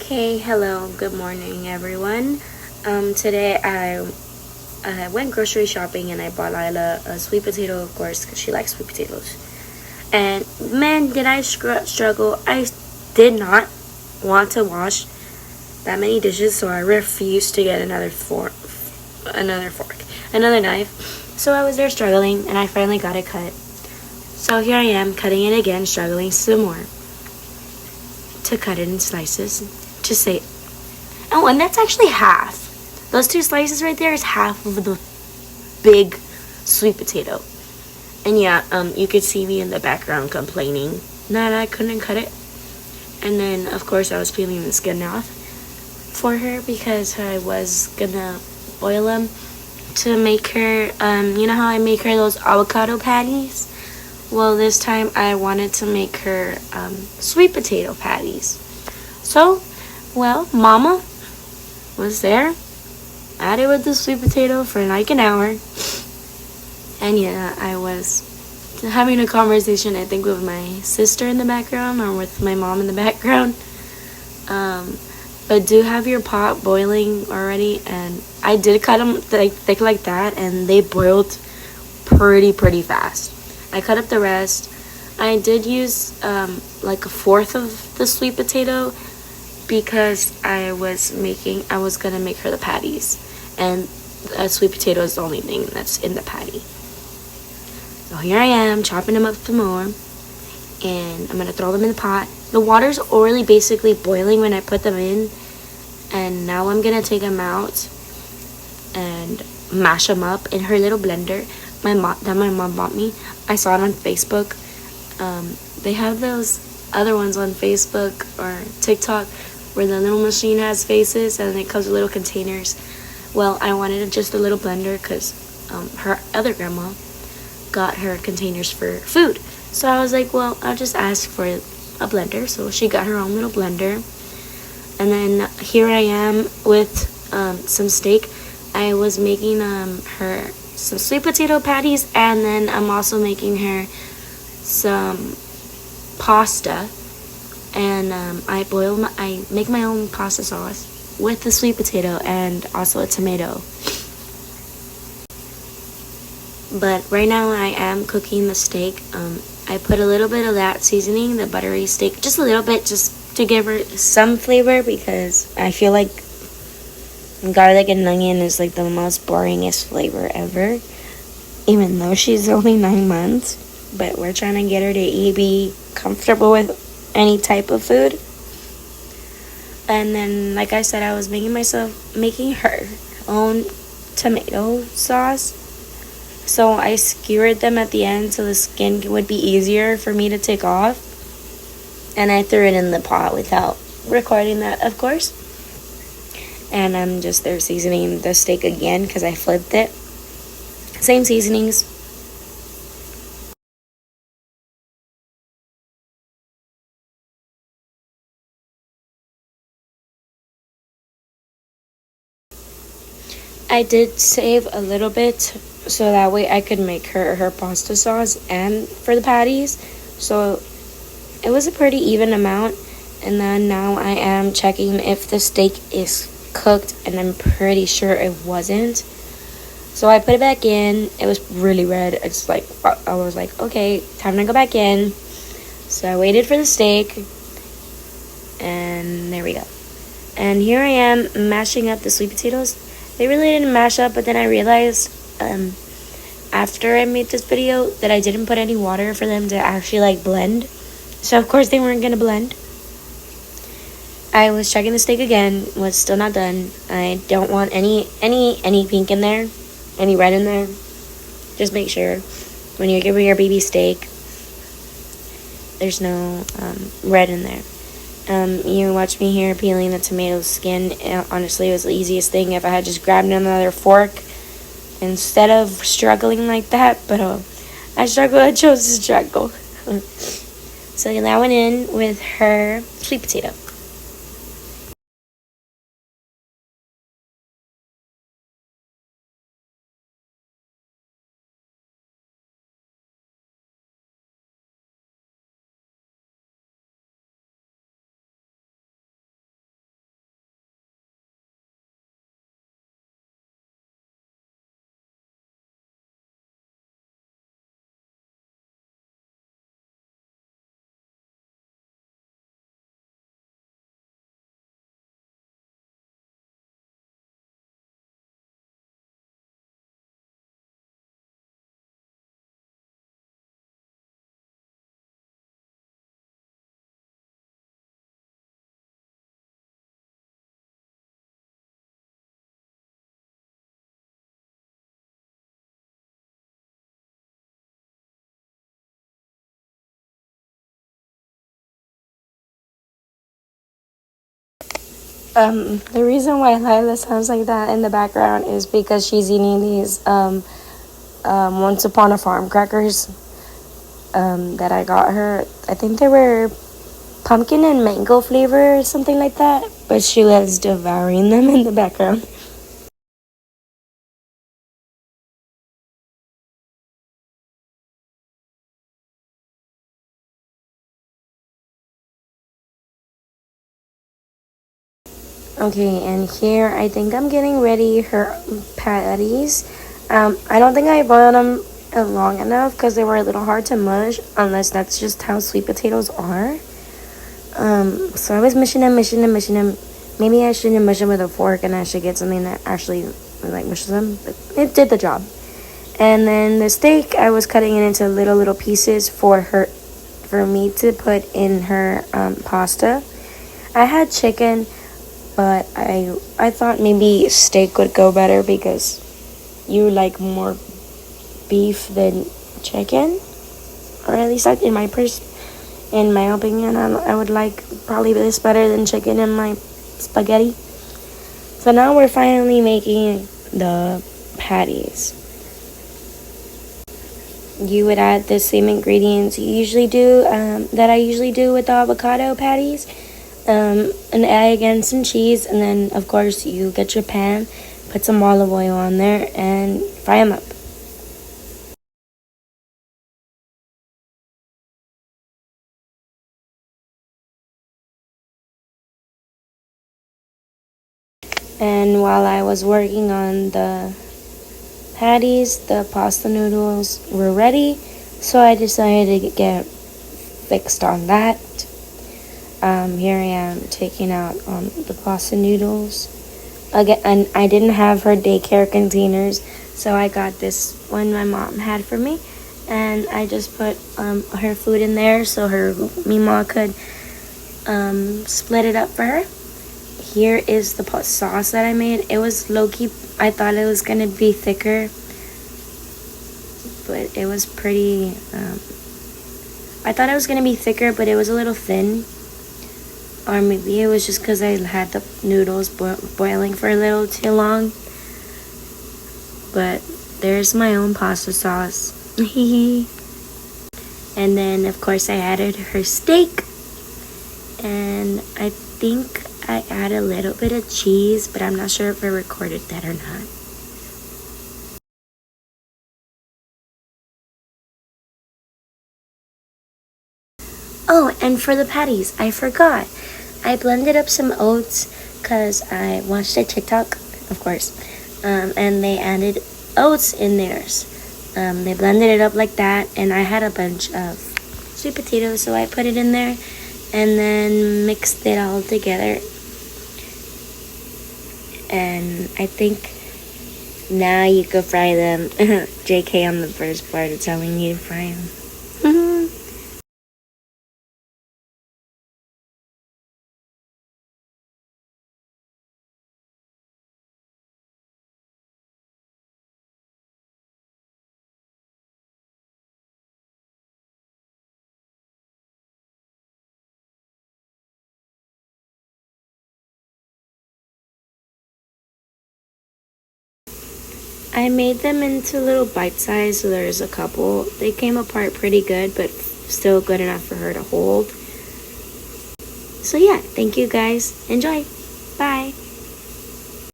Okay, hello, good morning everyone. Today I went grocery shopping and I bought Lyla a sweet potato, of course, because she likes sweet potatoes. And man, did I struggle. I did not want to wash that many dishes, so I refused to get another knife. So I was there struggling, and I finally got it cut. So here I am, cutting it again, struggling some more to cut it in slices. To say, oh, and that's actually half. Those two slices right there is half of the big sweet potato. And yeah, you could see me in the background complaining that I couldn't cut it. And then, of course, I was peeling the skin off for her because I was gonna boil them to make her, you know how I make her those avocado patties? Well, this time I wanted to make her sweet potato patties. So, well, Mama was there at it with the sweet potato for like an hour. And yeah, I was having a conversation, I think, with my sister in the background or with my mom in the background. But do have your pot boiling already, and I did cut them thick like that, and they boiled pretty fast. I cut up the rest. I did use like a fourth of the sweet potato because I was gonna make her the patties, and a sweet potato is the only thing that's in the patty. So here I am chopping them up some more, and I'm gonna throw them in the pot. The water's already basically boiling when I put them in, and now I'm gonna take them out and mash them up in her little blender my mom bought me. I saw it on Facebook. They have those other ones on Facebook or TikTok where the little machine has faces and it comes with little containers. Well, I wanted just a little blender because her other grandma got her containers for food. So I was like, well, I'll just ask for a blender. So she got her own little blender. And then here I am with some steak. I was making her some sweet potato patties, and then I'm also making her some pasta. And I make my own pasta sauce with the sweet potato and also a tomato. But right now I am cooking the steak. I put a little bit of that seasoning, the buttery steak, just a little bit, just to give her some flavor, because I feel like garlic and onion is like the most boringest flavor ever, even though she's only 9 months. But we're trying to get her to be comfortable with any type of food. And then, like I said, I was making her own tomato sauce. So I skewered them at the end so the skin would be easier for me to take off. And I threw it in the pot without recording that, of course. And I'm just there seasoning the steak again because I flipped it. Same seasonings. I did save a little bit so that way I could make her pasta sauce and for the patties. So it was a pretty even amount. And then now I am checking if the steak is cooked, and I'm pretty sure it wasn't. So I put it back in. It was really red. It's like, I was like, okay, time to go back in. So I waited for the steak, and there we go. And here I am mashing up the sweet potatoes. They really didn't mash up, but then I realized after I made this video that I didn't put any water for them to actually like blend. So of course they weren't gonna blend. I was checking the steak again, was still not done. I don't want any pink in there, any red in there. Just make sure when you're giving your baby steak, there's no red in there. You watch me here peeling the tomato skin. Honestly, it was the easiest thing if I had just grabbed another fork instead of struggling like that. But I chose to struggle. So that went in with her sweet potato. The reason why Lyla sounds like that in the background is because she's eating these Once Upon a Farm crackers that I got her. I think they were pumpkin and mango flavor or something like that, but she was devouring them in the background. Okay, and here I think I'm getting ready her patties. I don't think I boiled them long enough because they were a little hard to mush, unless that's just how sweet potatoes are. So I was mushing them. Maybe I shouldn't mush them with a fork, and I should get something that actually like mushes them. But it did the job. And then the steak, I was cutting it into little pieces for me to put in her pasta. I had chicken, but I thought maybe steak would go better because you like more beef than chicken, or at least in my opinion, I would like probably this better than chicken in my spaghetti. So now we're finally making the patties. You would add the same ingredients you usually do, that I usually do with the avocado patties. An egg and some cheese, and then of course you get your pan, put some olive oil on there, and fry them up. And while I was working on the patties, the pasta noodles were ready, so I decided to get fixed on that. Here I am taking out the pasta noodles. Again, and I didn't have her daycare containers, so I got this one my mom had for me, and I just put her food in there so her Mima could split it up for her. Here is the sauce that I made. It was low-key, I thought it was gonna be thicker, but it was pretty, I thought it was gonna be thicker, but it was a little thin. Or maybe it was just because I had the noodles boiling for a little too long. But there's my own pasta sauce. And then, of course, I added her steak. And I think I added a little bit of cheese, but I'm not sure if I recorded that or not. Oh, and for the patties, I forgot. I blended up some oats because I watched a TikTok, of course, and they added oats in theirs. They blended it up like that, and I had a bunch of sweet potatoes, so I put it in there and then mixed it all together. And I think now you could fry them. JK on the first part of telling you to fry them. I made them into little bite size, so there's a couple. They came apart pretty good, but still good enough for her to hold. So yeah, thank you guys. Enjoy!